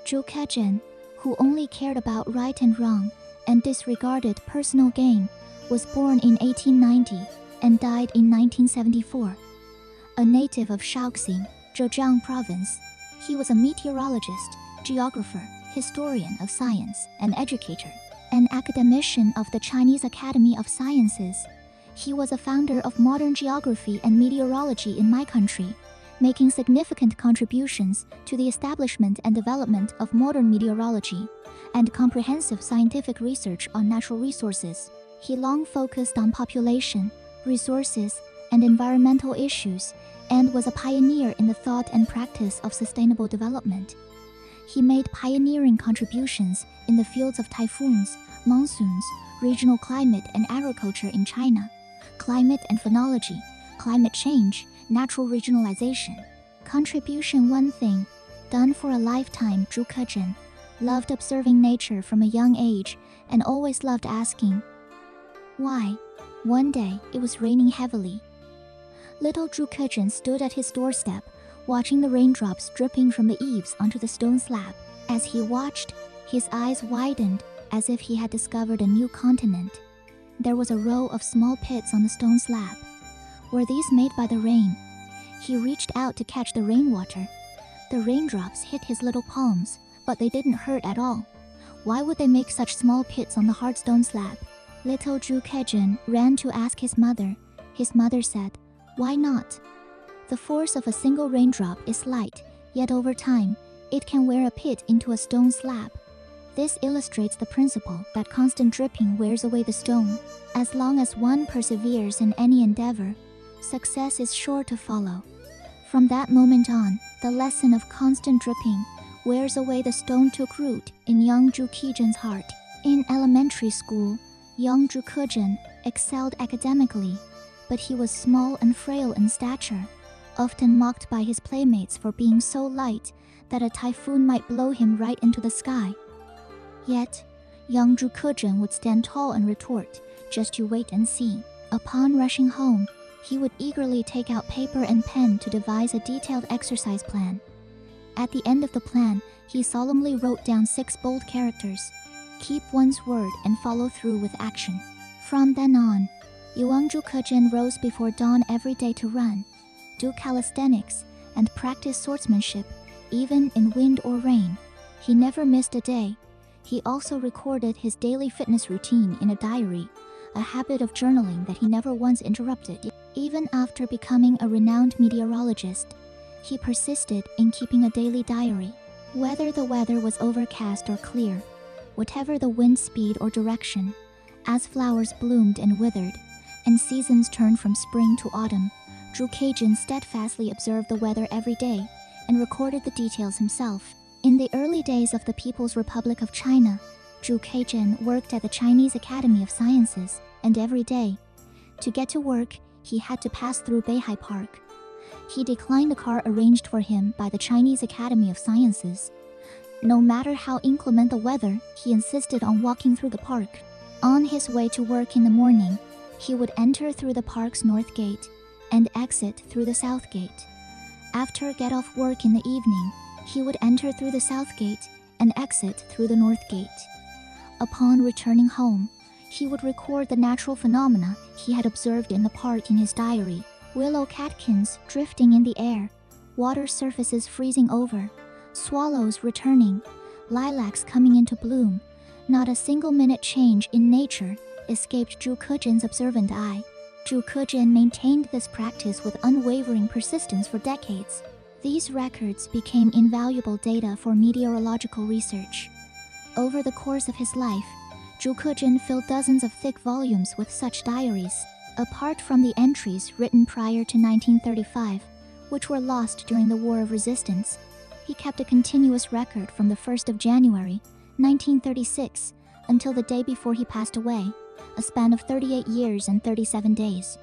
Zhu Kezhen, who only cared about right and wrong and disregarded personal gain, was born in 1890 and died in 1974. A native of Shaoxing, Zhejiang Province, he was a meteorologist, geographer, historian of science, and educator, an academician of the Chinese Academy of Sciences. He was a founder of modern geography and meteorology in my country, making significant contributions to the establishment and development of modern meteorology and comprehensive scientific research on natural resources. He long focused on population, resources, and environmental issues, and was a pioneer in the thought and practice of sustainable development. He made pioneering contributions in the fields of typhoons, monsoons, regional climate and agriculture in China, climate and phenology, climate change, natural regionalization. Contribution 1 thing, done for a lifetime. Zhu Kezhen loved observing nature from a young age and always loved asking, why? One day, it was raining heavily. Little Zhu Kezhen stood at his doorstep, watching the raindrops dripping from the eaves onto the stone slab. As he watched, his eyes widened as if he had discovered a new continent. There was a row of small pits on the stone slab. Were these made by the rain? He reached out to catch the rainwater. The raindrops hit his little palms, but they didn't hurt at all. Why would they make such small pits on the hard stone slab? Little Zhu Kezhen ran to ask his mother. His mother said, why not? The force of a single raindrop is slight, yet over time, it can wear a pit into a stone slab. This illustrates the principle that constant dripping wears away the stone. As long as one perseveres in any endeavor, success is sure to follow. From that moment on, the lesson of constant dripping wears away the stone took root in young Zhu Kezhen's heart. In elementary school, young Zhu Kezhen excelled academically, but he was small and frail in stature, often mocked by his playmates for being so light that a typhoon might blow him right into the sky. Yet, young Zhu Kezhen would stand tall and retort, just you wait and see. Upon rushing home, he would eagerly take out paper and pen to devise a detailed exercise plan. At the end of the plan, he solemnly wrote down 6 bold characters: keep one's word and follow through with action. From then on, young Zhu Kezhen rose before dawn every day to run, do calisthenics, and practice swordsmanship, even in wind or rain. He never missed a day. He also recorded his daily fitness routine in a diary, a habit of journaling that he never once interrupted. Even after becoming a renowned meteorologist, he persisted in keeping a daily diary. Whether the weather was overcast or clear, whatever the wind speed or direction, as flowers bloomed and withered, and seasons turned from spring to autumn, Zhu Kezhen steadfastly observed the weather every day and recorded the details himself. In the early days of the People's Republic of China, Zhu Kezhen worked at the Chinese Academy of Sciences, and every day, to get to work, he had to pass through Beihai Park. He declined the car arranged for him by the Chinese Academy of Sciences. No matter how inclement the weather, he insisted on walking through the park. On his way to work in the morning, he would enter through the park's north gate and exit through the south gate. After get off work in the evening, he would enter through the south gate and exit through the north gate. Upon returning home, he would record the natural phenomena he had observed in the park in his diary: willow catkins drifting in the air, water surfaces freezing over, swallows returning, lilacs coming into bloom. Not a single minute change in nature escaped Zhu Kezhen's observant eye. Zhu Kezhen maintained this practice with unwavering persistence for decades. These records became invaluable data for meteorological research. Over the course of his life, Zhu Kezhen filled dozens of thick volumes with such diaries. Apart from the entries written prior to 1935, which were lost during the War of Resistance, he kept a continuous record from the 1st of January, 1936, until the day before he passed away, a span of 38 years and 37 days.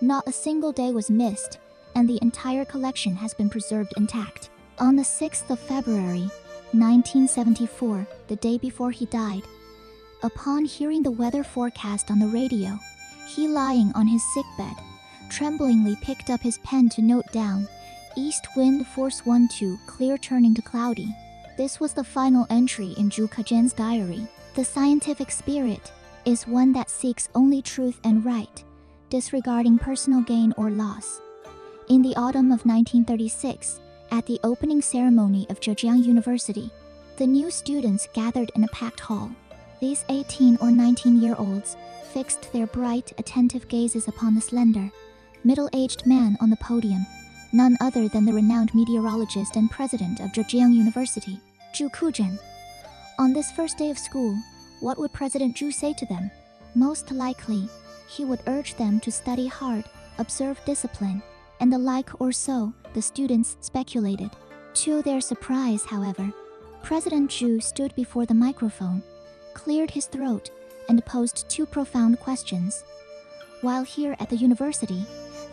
Not a single day was missed, and the entire collection has been preserved intact. On the 6th of February, 1974, the day before he died, upon hearing the weather forecast on the radio, he, lying on his sickbed, tremblingly picked up his pen to note down, east wind force 12, clear turning to cloudy. This was the final entry in Zhu Kezhen's diary. The scientific spirit is one that seeks only truth and right, disregarding personal gain or loss. In the autumn of 1936, at the opening ceremony of Zhejiang University, the new students gathered in a packed hall. These 18 or 19-year-olds fixed their bright, attentive gazes upon the slender, middle-aged man on the podium, none other than the renowned meteorologist and president of Zhejiang University, Zhu Kezhen. On this first day of school, what would President Zhu say to them? Most likely, he would urge them to study hard, observe discipline, and the like, or so the students speculated. To their surprise, however, President Zhu stood before the microphone, cleared his throat, and posed two profound questions. While here at the university,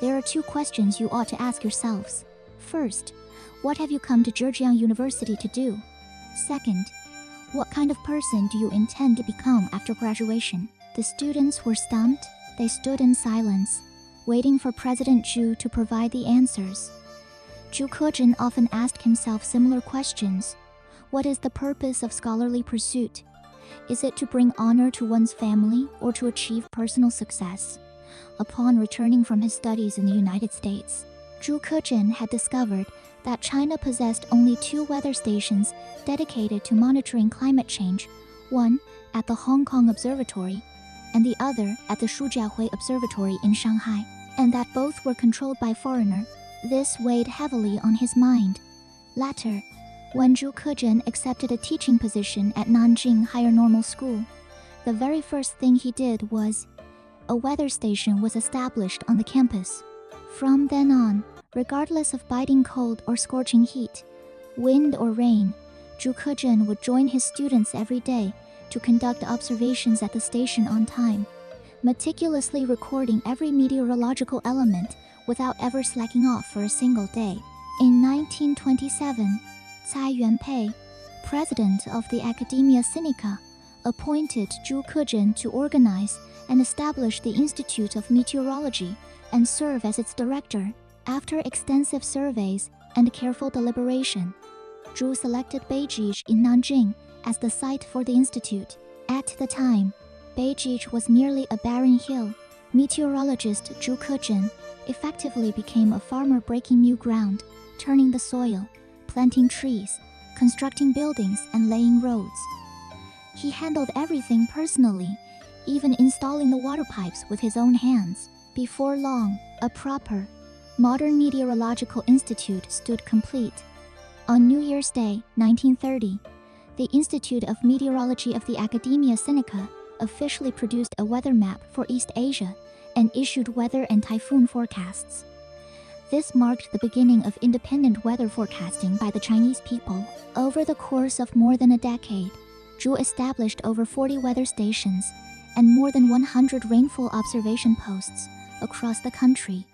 there are two questions you ought to ask yourselves. First, what have you come to Zhejiang University to do? Second, what kind of person do you intend to become after graduation? The students were stumped. They stood in silence, waiting for President Zhu to provide the answers. Zhu Kezhen often asked himself similar questions. What is the purpose of scholarly pursuit? Is it to bring honor to one's family or to achieve personal success? Upon returning from his studies in the United States, Zhu Kezhen had discovered that China possessed only two weather stations dedicated to monitoring climate change, one at the Hong Kong Observatory and the other at the Shujiahui Observatory in Shanghai, and that both were controlled by foreigners. This weighed heavily on his mind. Later, when Zhu Kezhen accepted a teaching position at Nanjing Higher Normal School, the very first thing he did was a weather station was established on the campus. From then on, regardless of biting cold or scorching heat, wind or rain, Zhu Kezhen would join his students every day to conduct observations at the station on time, meticulously recording every meteorological element without ever slacking off for a single day. In 1927, Cai Yuanpei, president of the Academia Sinica, appointed Zhu Kezhen to organize and establish the Institute of Meteorology and serve as its director. After extensive surveys and careful deliberation, Zhu selected Beijing in Nanjing as the site for the institute. At the time, Beijing was merely a barren hill. Meteorologist Zhu Kezhen effectively became a farmer breaking new ground, turning the soil, planting trees, constructing buildings, and laying roads. He handled everything personally, even installing the water pipes with his own hands. Before long, a proper, modern meteorological institute stood complete. On New Year's Day, 1930, the Institute of Meteorology of the Academia Sinica officially produced a weather map for East Asia and issued weather and typhoon forecasts. This marked the beginning of independent weather forecasting by the Chinese people. Over the course of more than a decade, Zhu established over 40 weather stations and more than 100 rainfall observation posts across the country,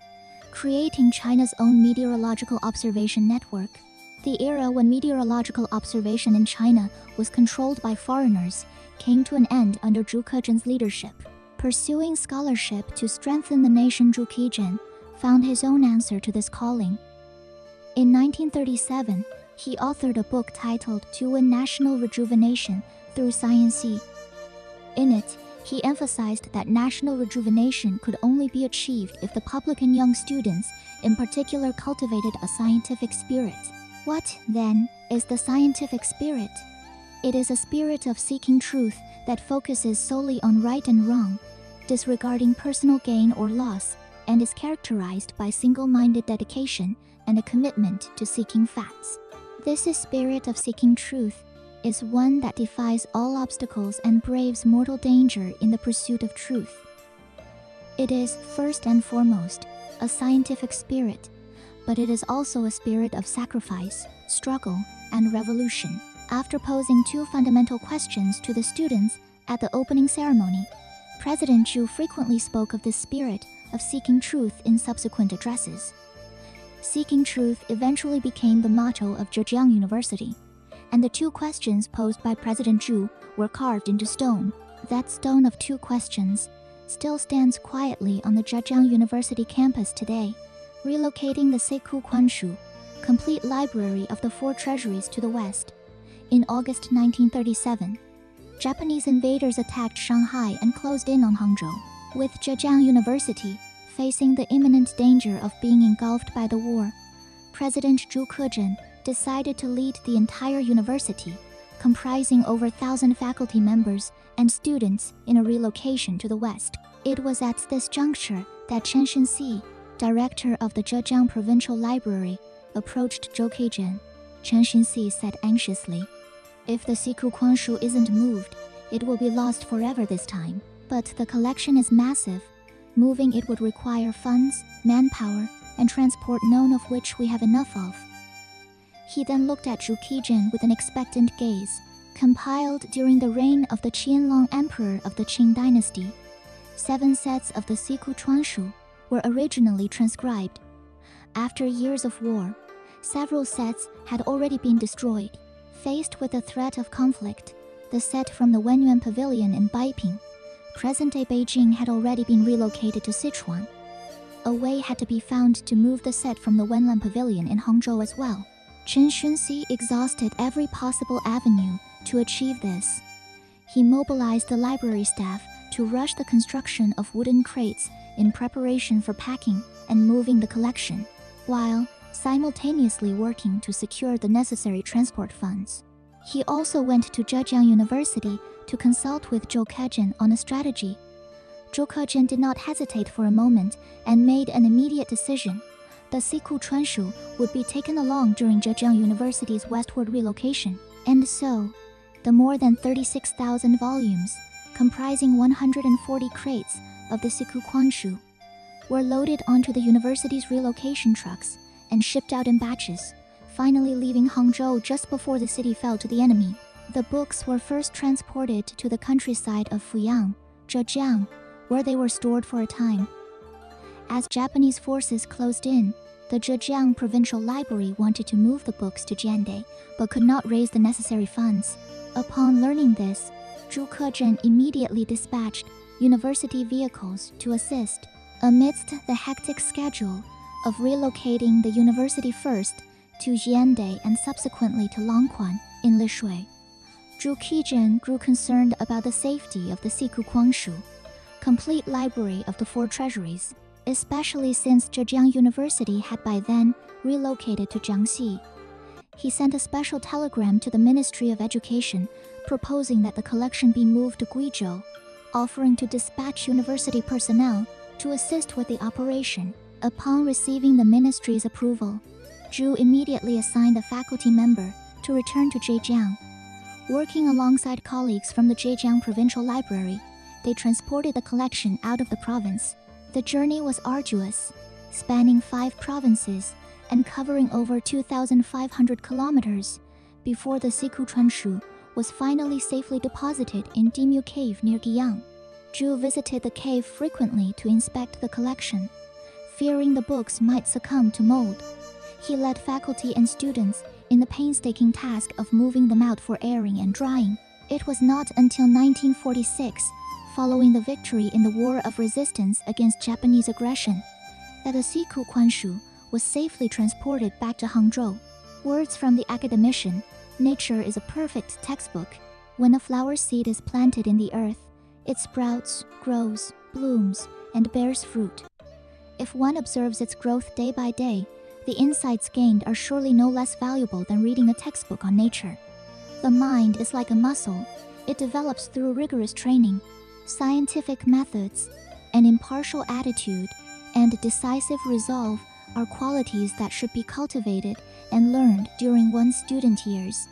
creating China's own meteorological observation network. The era when meteorological observation in China was controlled by foreigners came to an end under Zhu Kezhen's leadership. Pursuing scholarship to strengthen the nation, Zhu Kezhen found his own answer to this calling. In 1937, he authored a book titled To Win National Rejuvenation Through Science. In it, he emphasized that national rejuvenation could only be achieved if the public and young students, in particular, cultivated a scientific spirit. What, then, is the scientific spirit? It is a spirit of seeking truth that focuses solely on right and wrong, disregarding personal gain or loss, and is characterized by single-minded dedication and a commitment to seeking facts. This spirit of seeking truth is one that defies all obstacles and braves mortal danger in the pursuit of truth. It is, first and foremost, a scientific spirit, but it is also a spirit of sacrifice, struggle, and revolution. After posing two fundamental questions to the students at the opening ceremony, President Zhu frequently spoke of this spirit of seeking truth in subsequent addresses. Seeking truth eventually became the motto of Zhejiang University, and the two questions posed by President Zhu were carved into stone. That stone of two questions still stands quietly on the Zhejiang University campus today, relocating the Seiku Kwanshu, complete library of the four treasuries, to the west. In August 1937, Japanese invaders attacked Shanghai and closed in on Hangzhou, with Zhejiang University facing the imminent danger of being engulfed by the war. President竺可桢decided to lead the entire university, comprising over 1,000 faculty members and students, in a relocation to the west. It was at this juncture that Chen Shunxi, director of the Zhejiang Provincial Library, approached Zhou Keizhen. Chen Shunxi said anxiously, "If the Siku Kwanshu isn't moved, it will be lost forever this time. But the collection is massive. Moving it would require funds, manpower, and transport, none of which we have enough of." He then looked at Zhou Keizhen with an expectant gaze. Compiled during the reign of the Qianlong Emperor of the Qing dynasty, 7 sets of the Siku Chuanshu were originally transcribed. After years of war, several sets had already been destroyed. Faced with the threat of conflict, the set from the Wenyuan Pavilion in Baiping, present-day Beijing, had already been relocated to Sichuan. A way had to be found to move the set from the Wenlan Pavilion in Hangzhou as well. Chen Shunxi exhausted every possible avenue to achieve this. He mobilized the library staff to rush the construction of wooden crates in preparation for packing and moving the collection, while simultaneously working to secure the necessary transport funds. He also went to Zhejiang University to consult with Zhou Keizhen on a strategy. Zhou Keizhen did not hesitate for a moment and made an immediate decision. The Siku Chuanshu would be taken along during Zhejiang University's westward relocation, and so, the more than 36,000 volumes, comprising 140 crates of the Siku Kwanshu, were loaded onto the university's relocation trucks and shipped out in batches, finally leaving Hangzhou just before the city fell to the enemy. The books were first transported to the countryside of Fuyang, Zhejiang, where they were stored for a time. As Japanese forces closed in, the Zhejiang Provincial Library wanted to move the books to Jiande, but could not raise the necessary funds. Upon learning this, Zhou Keizhen immediately dispatched university vehicles to assist. Amidst the hectic schedule of relocating the university first to Jiande and subsequently to Longquan in Lishui, Zhou Keizhen grew concerned about the safety of the Siku Kwanshu, complete library of the 4 treasuries, especially since Zhejiang University had by then relocated to Jiangxi. He sent a special telegram to the Ministry of Education proposing that the collection be moved to Guizhou, offering to dispatch university personnel to assist with the operation. Upon receiving the ministry's approval, Zhu immediately assigned a faculty member to return to Zhejiang. Working alongside colleagues from the Zhejiang Provincial Library, they transported the collection out of the province. The journey was arduous, spanning 5 provinces and covering over 2,500 kilometers before the Siku Chuanshu was finally safely deposited in Dimu Cave near Guiyang. Zhu visited the cave frequently to inspect the collection, fearing the books might succumb to mold. He led faculty and students in the painstaking task of moving them out for airing and drying. It was not until 1946, following the victory in the War of Resistance against Japanese aggression, that the Siku Kwanshu was safely transported back to Hangzhou. Words from the academician: nature is a perfect textbook. When a flower seed is planted in the earth, it sprouts, grows, blooms, and bears fruit. If one observes its growth day by day, the insights gained are surely no less valuable than reading a textbook on nature. The mind is like a muscle. It develops through rigorous training. Scientific methods, an impartial attitude, and decisive resolve are qualities that should be cultivated and learned during one's student years.